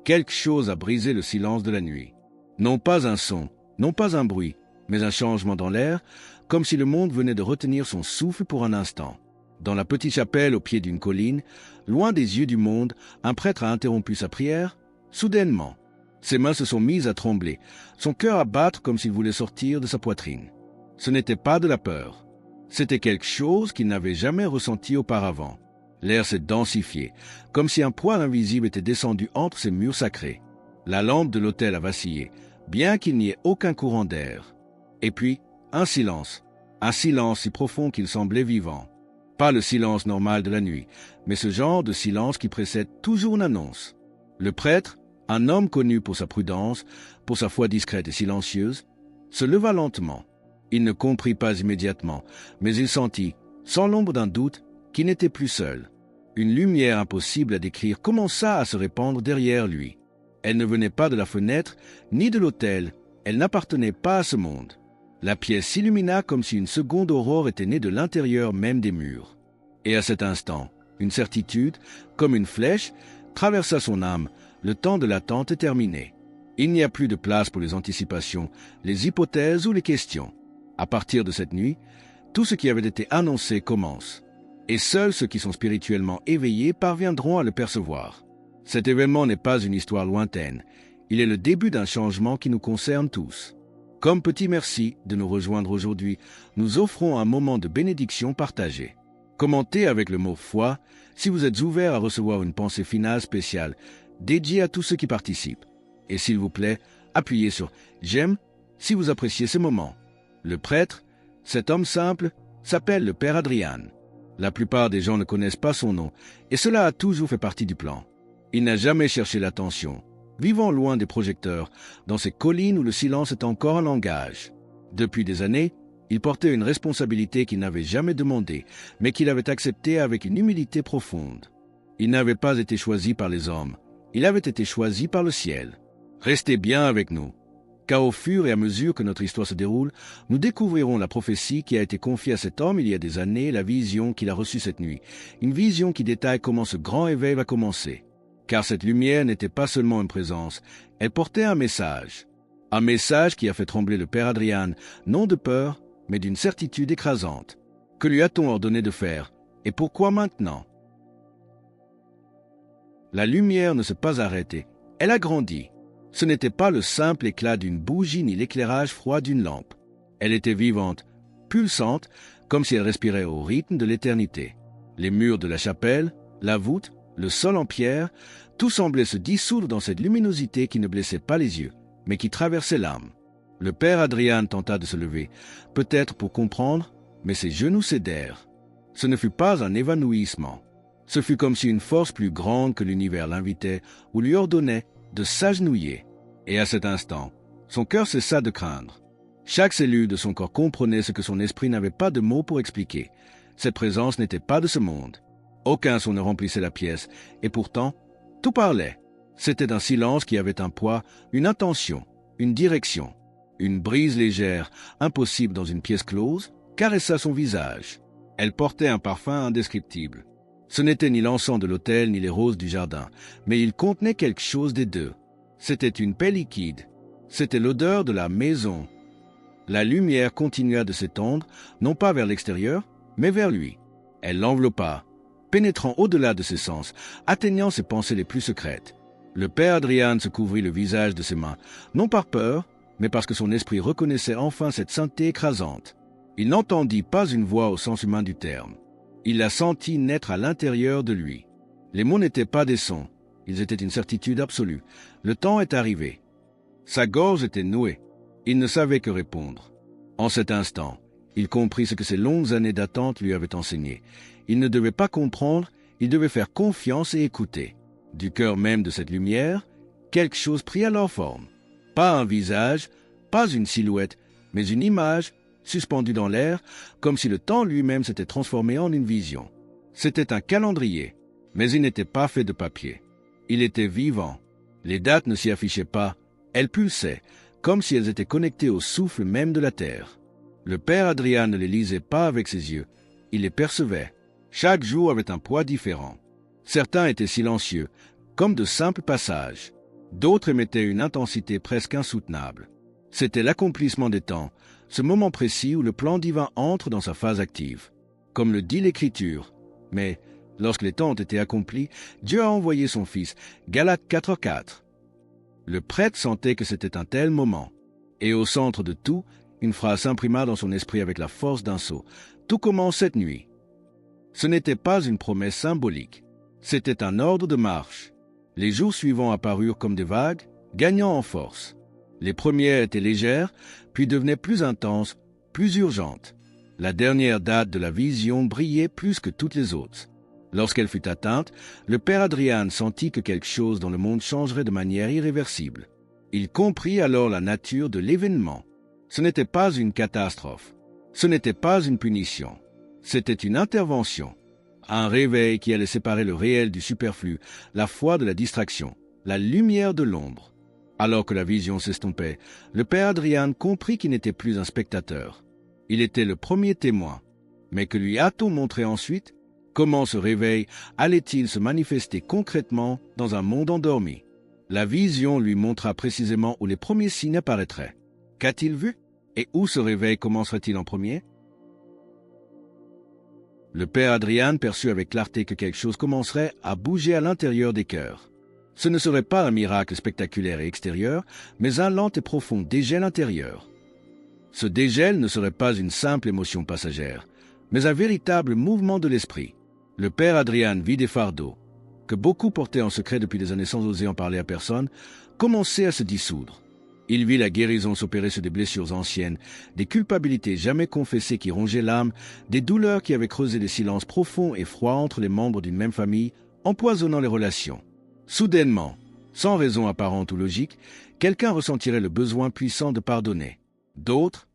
Quelque chose a brisé le silence de la nuit. Non pas un son, non pas un bruit, mais un changement dans l'air, comme si le monde venait de retenir son souffle pour un instant. Dans la petite chapelle au pied d'une colline, loin des yeux du monde, un prêtre a interrompu sa prière, soudainement. Ses mains se sont mises à trembler, son cœur à battre comme s'il voulait sortir de sa poitrine. Ce n'était pas de la peur. C'était quelque chose qu'il n'avait jamais ressenti auparavant. L'air s'est densifié, comme si un poids invisible était descendu entre ces murs sacrés. La lampe de l'autel a vacillé, bien qu'il n'y ait aucun courant d'air. Et puis, un silence si profond qu'il semblait vivant. Pas le silence normal de la nuit, mais ce genre de silence qui précède toujours une annonce. Le prêtre, un homme connu pour sa prudence, pour sa foi discrète et silencieuse, se leva lentement. Il ne comprit pas immédiatement, mais il sentit, sans l'ombre d'un doute, qu'il n'était plus seul. Une lumière impossible à décrire commença à se répandre derrière lui. Elle ne venait pas de la fenêtre, ni de l'autel, elle n'appartenait pas à ce monde. La pièce s'illumina comme si une seconde aurore était née de l'intérieur même des murs. Et à cet instant, une certitude, comme une flèche, traversa son âme. Le temps de l'attente est terminé. Il n'y a plus de place pour les anticipations, les hypothèses ou les questions. À partir de cette nuit, tout ce qui avait été annoncé commence. Et seuls ceux qui sont spirituellement éveillés parviendront à le percevoir. Cet événement n'est pas une histoire lointaine. Il est le début d'un changement qui nous concerne tous. Comme petit merci de nous rejoindre aujourd'hui, nous offrons un moment de bénédiction partagée. Commentez avec le mot « foi » si vous êtes ouvert à recevoir une pensée finale spéciale dédiée à tous ceux qui participent. Et s'il vous plaît, appuyez sur « j'aime » si vous appréciez ce moment. Le prêtre, cet homme simple, s'appelle le Père Adrian. La plupart des gens ne connaissent pas son nom, et cela a toujours fait partie du plan. Il n'a jamais cherché l'attention, vivant loin des projecteurs, dans ces collines où le silence est encore un langage. Depuis des années, il portait une responsabilité qu'il n'avait jamais demandée, mais qu'il avait acceptée avec une humilité profonde. Il n'avait pas été choisi par les hommes, il avait été choisi par le ciel. Restez bien avec nous, car au fur et à mesure que notre histoire se déroule, nous découvrirons la prophétie qui a été confiée à cet homme il y a des années, la vision qu'il a reçue cette nuit, une vision qui détaille comment ce grand éveil va commencer. Car cette lumière n'était pas seulement une présence, elle portait un message qui a fait trembler le Père Adrian, non de peur, mais d'une certitude écrasante. Que lui a-t-on ordonné de faire, et pourquoi maintenant? La lumière ne s'est pas arrêtée, elle a grandi. Ce n'était pas le simple éclat d'une bougie ni l'éclairage froid d'une lampe. Elle était vivante, pulsante, comme si elle respirait au rythme de l'éternité. Les murs de la chapelle, la voûte, le sol en pierre, tout semblait se dissoudre dans cette luminosité qui ne blessait pas les yeux, mais qui traversait l'âme. Le Père Adrian tenta de se lever, peut-être pour comprendre, mais ses genoux cédèrent. Ce ne fut pas un évanouissement. Ce fut comme si une force plus grande que l'univers l'invitait ou lui ordonnait de s'agenouiller. Et à cet instant, son cœur cessa de craindre. Chaque cellule de son corps comprenait ce que son esprit n'avait pas de mots pour expliquer. Cette présence n'était pas de ce monde. Aucun son ne remplissait la pièce, et pourtant, tout parlait. C'était un silence qui avait un poids, une intention, une direction. Une brise légère, impossible dans une pièce close, caressa son visage. Elle portait un parfum indescriptible. Ce n'était ni l'encens de l'autel ni les roses du jardin, mais il contenait quelque chose des deux. C'était une paix liquide. C'était l'odeur de la maison. La lumière continua de s'étendre, non pas vers l'extérieur, mais vers lui. Elle l'enveloppa, pénétrant au-delà de ses sens, atteignant ses pensées les plus secrètes. Le Père Adrian se couvrit le visage de ses mains, non par peur, mais parce que son esprit reconnaissait enfin cette sainteté écrasante. Il n'entendit pas une voix au sens humain du terme. Il la sentit naître à l'intérieur de lui. Les mots n'étaient pas des sons, ils étaient une certitude absolue. Le temps est arrivé. Sa gorge était nouée. Il ne savait que répondre. En cet instant, il comprit ce que ces longues années d'attente lui avaient enseigné. Il ne devait pas comprendre, il devait faire confiance et écouter. Du cœur même de cette lumière, quelque chose prit alors forme. Pas un visage, pas une silhouette, mais une image, suspendue dans l'air, comme si le temps lui-même s'était transformé en une vision. C'était un calendrier, mais il n'était pas fait de papier. Il était vivant. Les dates ne s'y affichaient pas, elles pulsaient, comme si elles étaient connectées au souffle même de la terre. Le Père Adrian ne les lisait pas avec ses yeux, il les percevait. Chaque jour avait un poids différent. Certains étaient silencieux, comme de simples passages. D'autres émettaient une intensité presque insoutenable. C'était l'accomplissement des temps, ce moment précis où le plan divin entre dans sa phase active. Comme le dit l'Écriture, mais lorsque les temps ont été accomplis, Dieu a envoyé son Fils. Galates 4:4. Le prêtre sentait que c'était un tel moment. Et au centre de tout, une phrase s'imprima dans son esprit avec la force d'un sceau. Tout commence cette nuit. Ce n'était pas une promesse symbolique. C'était un ordre de marche. Les jours suivants apparurent comme des vagues, gagnant en force. Les premières étaient légères, puis devenaient plus intenses, plus urgentes. La dernière date de la vision brillait plus que toutes les autres. Lorsqu'elle fut atteinte, le père Adrian sentit que quelque chose dans le monde changerait de manière irréversible. Il comprit alors la nature de l'événement. Ce n'était pas une catastrophe. Ce n'était pas une punition. C'était une intervention. Un réveil qui allait séparer le réel du superflu, la foi de la distraction, la lumière de l'ombre. Alors que la vision s'estompait, le père Adrian comprit qu'il n'était plus un spectateur. Il était le premier témoin. Mais que lui a-t-on montré ensuite? Comment ce réveil allait-il se manifester concrètement dans un monde endormi? La vision lui montra précisément où les premiers signes apparaîtraient. Qu'a-t-il vu? Et où ce réveil commencerait-il en premier? Le père Adrian perçut avec clarté que quelque chose commencerait à bouger à l'intérieur des cœurs. Ce ne serait pas un miracle spectaculaire et extérieur, mais un lent et profond dégel intérieur. Ce dégel ne serait pas une simple émotion passagère, mais un véritable mouvement de l'esprit. Le père Adrian vit des fardeaux, que beaucoup portaient en secret depuis des années sans oser en parler à personne, commencer à se dissoudre. Il vit la guérison s'opérer sur des blessures anciennes, des culpabilités jamais confessées qui rongeaient l'âme, des douleurs qui avaient creusé des silences profonds et froids entre les membres d'une même famille, empoisonnant les relations. Soudainement, sans raison apparente ou logique, quelqu'un ressentirait le besoin puissant de pardonner. D'autres,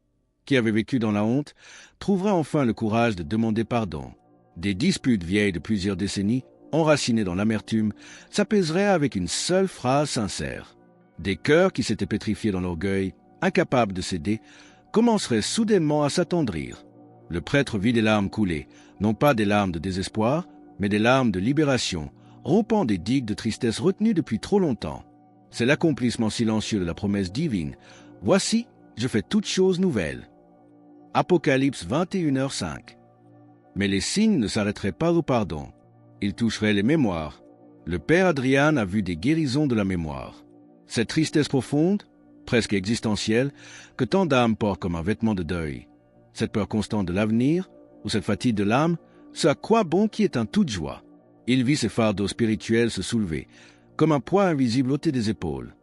qui avaient vécu dans la honte, trouveraient enfin le courage de demander pardon. Des disputes vieilles de plusieurs décennies, enracinées dans l'amertume, s'apaiseraient avec une seule phrase sincère. Des cœurs qui s'étaient pétrifiés dans l'orgueil, incapables de céder, commenceraient soudainement à s'attendrir. Le prêtre vit des larmes couler, non pas des larmes de désespoir, mais des larmes de libération, rompant des digues de tristesse retenues depuis trop longtemps. C'est l'accomplissement silencieux de la promesse divine. « Voici, je fais toutes choses nouvelles. » Apocalypse 21h05. Mais les signes ne s'arrêteraient pas au pardon. Ils toucheraient les mémoires. Le père Adrian a vu des guérisons de la mémoire. Cette tristesse profonde, presque existentielle, que tant d'âmes portent comme un vêtement de deuil. Cette peur constante de l'avenir, ou cette fatigue de l'âme, ce à quoi bon qui est un toute joie. Il vit ses fardeaux spirituels se soulever, comme un poids invisible ôté des épaules.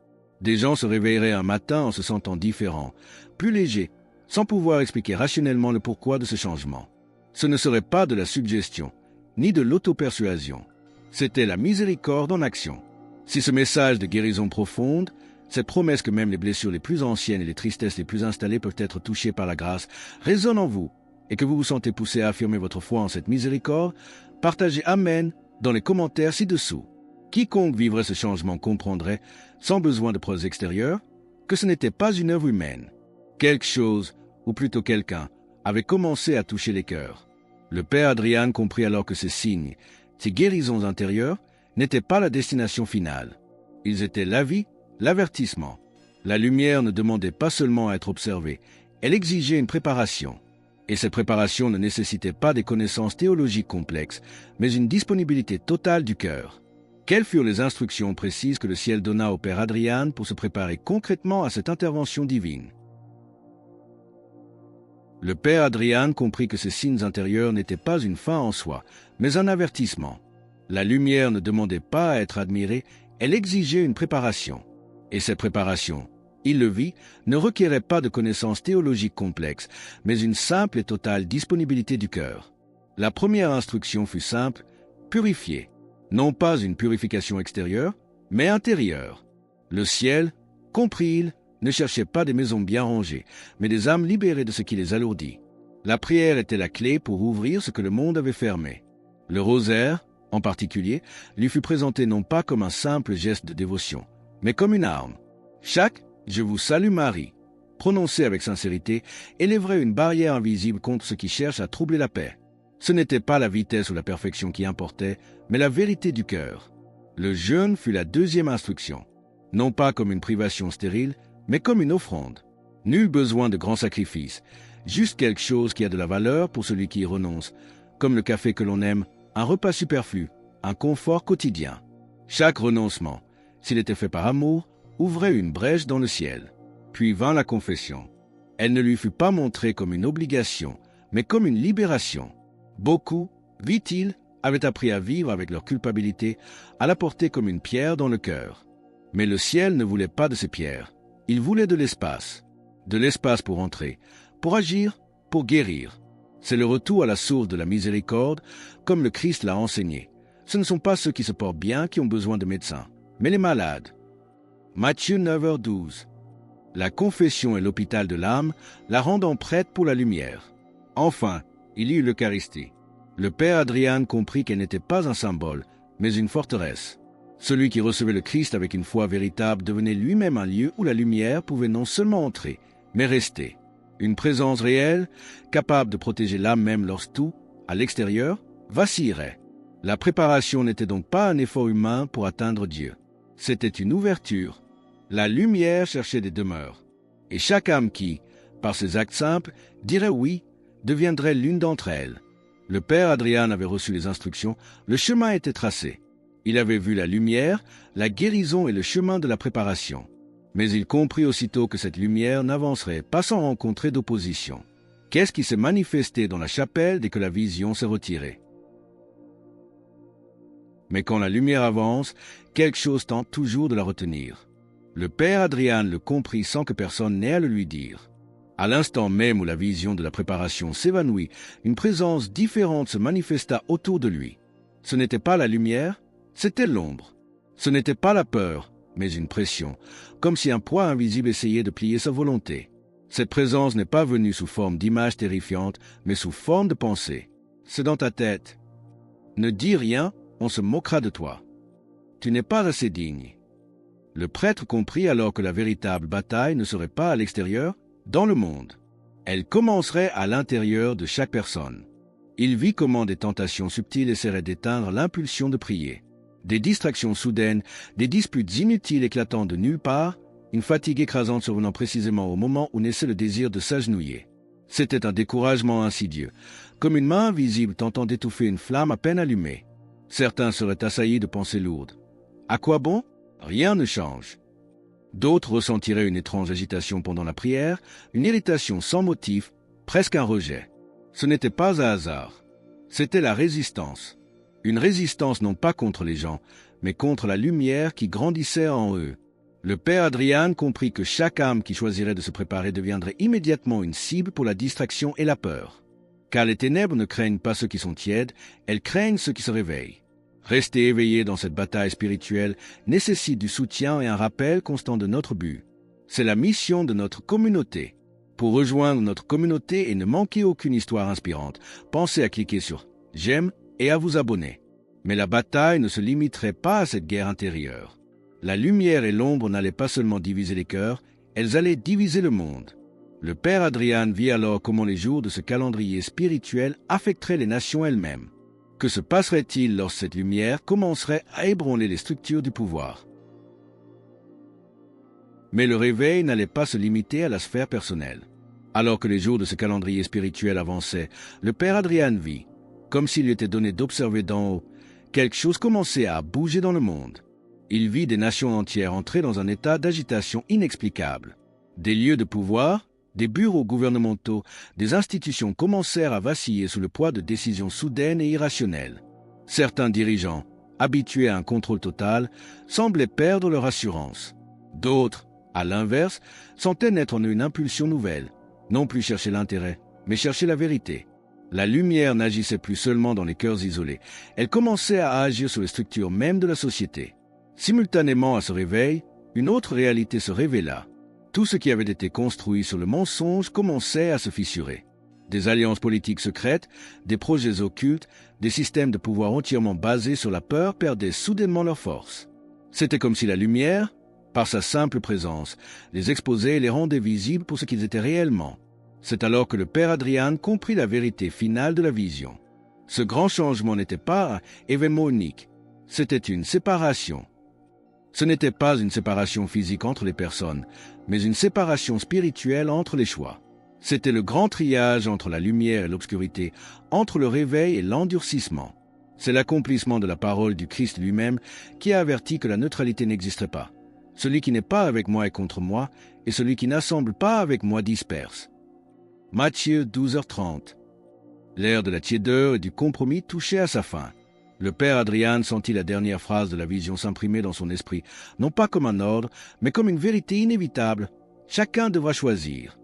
Des gens se réveilleraient un matin en se sentant différents, plus légers, sans pouvoir expliquer rationnellement le pourquoi de ce changement. Ce ne serait pas de la suggestion, ni de l'auto-persuasion. C'était la miséricorde en action. Si ce message de guérison profonde, cette promesse que même les blessures les plus anciennes et les tristesses les plus installées peuvent être touchées par la grâce, résonne en vous, et que vous vous sentez poussé à affirmer votre foi en cette miséricorde, partagez Amen dans les commentaires ci-dessous. Quiconque vivrait ce changement comprendrait, sans besoin de preuves extérieures, que ce n'était pas une œuvre humaine. Quelque chose, ou plutôt quelqu'un, avait commencé à toucher les cœurs. Le père Adrian comprit alors que ces signes, ces guérisons intérieures, n'étaient pas la destination finale. Ils étaient l'avis, l'avertissement. La lumière ne demandait pas seulement à être observée, elle exigeait une préparation. Et cette préparation ne nécessitait pas des connaissances théologiques complexes, mais une disponibilité totale du cœur. Quelles furent les instructions précises que le ciel donna au père Adrian pour se préparer concrètement à cette intervention divine? Le père Adrian comprit que ces signes intérieurs n'étaient pas une fin en soi, mais un avertissement. La lumière ne demandait pas à être admirée, elle exigeait une préparation. Et cette préparation, il le vit, ne requérait pas de connaissances théologiques complexes, mais une simple et totale disponibilité du cœur. La première instruction fut simple, purifier. Non pas une purification extérieure, mais intérieure. Le ciel, comprit-il, ne cherchait pas des maisons bien rangées, mais des âmes libérées de ce qui les alourdit. La prière était la clé pour ouvrir ce que le monde avait fermé. Le rosaire, en particulier, lui fut présenté non pas comme un simple geste de dévotion, mais comme une arme. Chaque « Je vous salue Marie », prononcé avec sincérité, élèverait une barrière invisible contre ceux qui cherchent à troubler la paix. Ce n'était pas la vitesse ou la perfection qui importait, mais la vérité du cœur. Le jeûne fut la deuxième instruction. non pas comme une privation stérile, mais comme une offrande. Nul besoin de grands sacrifices, juste quelque chose qui a de la valeur pour celui qui y renonce, comme le café que l'on aime, un repas superflu, un confort quotidien. Chaque renoncement, s'il était fait par amour, ouvrait une brèche dans le ciel. Puis vint la confession. Elle ne lui fut pas montrée comme une obligation, mais comme une libération. Beaucoup, vit-il, avaient appris à vivre avec leur culpabilité, à la porter comme une pierre dans le cœur. Mais le ciel ne voulait pas de ces pierres. Il voulait de l'espace. De l'espace pour entrer, pour agir, pour guérir. C'est le retour à la source de la miséricorde, comme le Christ l'a enseigné. Ce ne sont pas ceux qui se portent bien qui ont besoin de médecins, mais les malades. Matthieu 9h12. La confession est l'hôpital de l'âme, la rendant prête pour la lumière. Enfin, il y eut l'Eucharistie. Le père Adrian comprit qu'elle n'était pas un symbole, mais une forteresse. Celui qui recevait le Christ avec une foi véritable devenait lui-même un lieu où la lumière pouvait non seulement entrer, mais rester. Une présence réelle, capable de protéger l'âme même lorsque tout, à l'extérieur, vacillerait. La préparation n'était donc pas un effort humain pour atteindre Dieu. C'était une ouverture. La lumière cherchait des demeures. Et chaque âme qui, par ses actes simples, dirait oui, deviendrait l'une d'entre elles. Le père Adrian avait reçu les instructions, le chemin était tracé. Il avait vu la lumière, la guérison et le chemin de la préparation. Mais il comprit aussitôt que cette lumière n'avancerait pas sans rencontrer d'opposition. Qu'est-ce qui s'est manifesté dans la chapelle dès que la vision s'est retirée? Mais quand la lumière avance, quelque chose tente toujours de la retenir. Le père Adrian le comprit sans que personne n'ait à le lui dire. À l'instant même où la vision de la préparation s'évanouit, une présence différente se manifesta autour de lui. Ce n'était pas la lumière, c'était l'ombre. Ce n'était pas la peur, mais une pression, comme si un poids invisible essayait de plier sa volonté. Cette présence n'est pas venue sous forme d'image terrifiante, mais sous forme de pensée. C'est dans ta tête. Ne dis rien, on se moquera de toi. Tu n'es pas assez digne. Le prêtre comprit alors que la véritable bataille ne serait pas à l'extérieur, dans le monde. Elle commencerait à l'intérieur de chaque personne. Il vit comment des tentations subtiles essaieraient d'éteindre l'impulsion de prier. Des distractions soudaines, des disputes inutiles éclatant de nulle part, une fatigue écrasante survenant précisément au moment où naissait le désir de s'agenouiller. C'était un découragement insidieux, comme une main invisible tentant d'étouffer une flamme à peine allumée. Certains seraient assaillis de pensées lourdes. À quoi bon? Rien ne change. D'autres ressentiraient une étrange agitation pendant la prière, une irritation sans motif, presque un rejet. Ce n'était pas un hasard. C'était la résistance. Une résistance non pas contre les gens, mais contre la lumière qui grandissait en eux. Le père Adrian comprit que chaque âme qui choisirait de se préparer deviendrait immédiatement une cible pour la distraction et la peur. Car les ténèbres ne craignent pas ceux qui sont tièdes, elles craignent ceux qui se réveillent. Rester éveillé dans cette bataille spirituelle nécessite du soutien et un rappel constant de notre but. C'est la mission de notre communauté. Pour rejoindre notre communauté et ne manquer aucune histoire inspirante, pensez à cliquer sur « J'aime » et à vous abonner. Mais la bataille ne se limiterait pas à cette guerre intérieure. La lumière et l'ombre n'allaient pas seulement diviser les cœurs, elles allaient diviser le monde. Le père Adrian vit alors comment les jours de ce calendrier spirituel affecteraient les nations elles-mêmes. Que se passerait-il lorsque cette lumière commencerait à ébranler les structures du pouvoir? Mais le réveil n'allait pas se limiter à la sphère personnelle. Alors que les jours de ce calendrier spirituel avançaient, le père Adrian vit, comme s'il lui était donné d'observer d'en haut, quelque chose commençait à bouger dans le monde. Il vit des nations entières entrer dans un état d'agitation inexplicable. Des lieux de pouvoir, des bureaux gouvernementaux, des institutions commencèrent à vaciller sous le poids de décisions soudaines et irrationnelles. Certains dirigeants, habitués à un contrôle total, semblaient perdre leur assurance. D'autres, à l'inverse, sentaient naître en eux une impulsion nouvelle, non plus chercher l'intérêt, mais chercher la vérité. La lumière n'agissait plus seulement dans les cœurs isolés, elle commençait à agir sur les structures mêmes de la société. Simultanément à ce réveil, une autre réalité se révéla. Tout ce qui avait été construit sur le mensonge commençait à se fissurer. Des alliances politiques secrètes, des projets occultes, des systèmes de pouvoir entièrement basés sur la peur perdaient soudainement leur force. C'était comme si la lumière, par sa simple présence, les exposait et les rendait visibles pour ce qu'ils étaient réellement. C'est alors que le père Adrian comprit la vérité finale de la vision. Ce grand changement n'était pas un événement unique, c'était une séparation. Ce n'était pas une séparation physique entre les personnes, mais une séparation spirituelle entre les choix. C'était le grand triage entre la lumière et l'obscurité, entre le réveil et l'endurcissement. C'est l'accomplissement de la parole du Christ lui-même qui a averti que la neutralité n'existerait pas. Celui qui n'est pas avec moi est contre moi, et celui qui n'assemble pas avec moi disperse. Matthieu 12h30. L'ère de la tiédeur et du compromis touchait à sa fin. Le père Adrian sentit la dernière phrase de la vision s'imprimer dans son esprit, non pas comme un ordre, mais comme une vérité inévitable. Chacun devra choisir.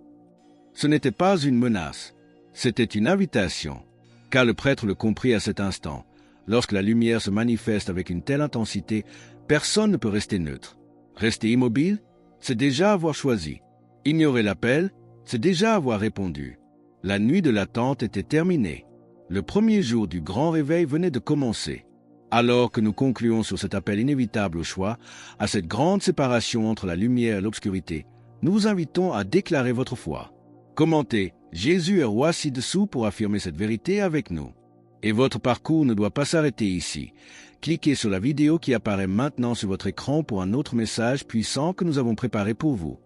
Ce n'était pas une menace, c'était une invitation, car le prêtre le comprit à cet instant. Lorsque la lumière se manifeste avec une telle intensité, personne ne peut rester neutre. Rester immobile, c'est déjà avoir choisi. Ignorer l'appel, c'est déjà avoir répondu. La nuit de l'attente était terminée. Le premier jour du grand réveil venait de commencer. Alors que nous concluons sur cet appel inévitable au choix, à cette grande séparation entre la lumière et l'obscurité, nous vous invitons à déclarer votre foi. Commentez « Jésus est roi ci-dessous » pour affirmer cette vérité avec nous. Et votre parcours ne doit pas s'arrêter ici. Cliquez sur la vidéo qui apparaît maintenant sur votre écran pour un autre message puissant que nous avons préparé pour vous.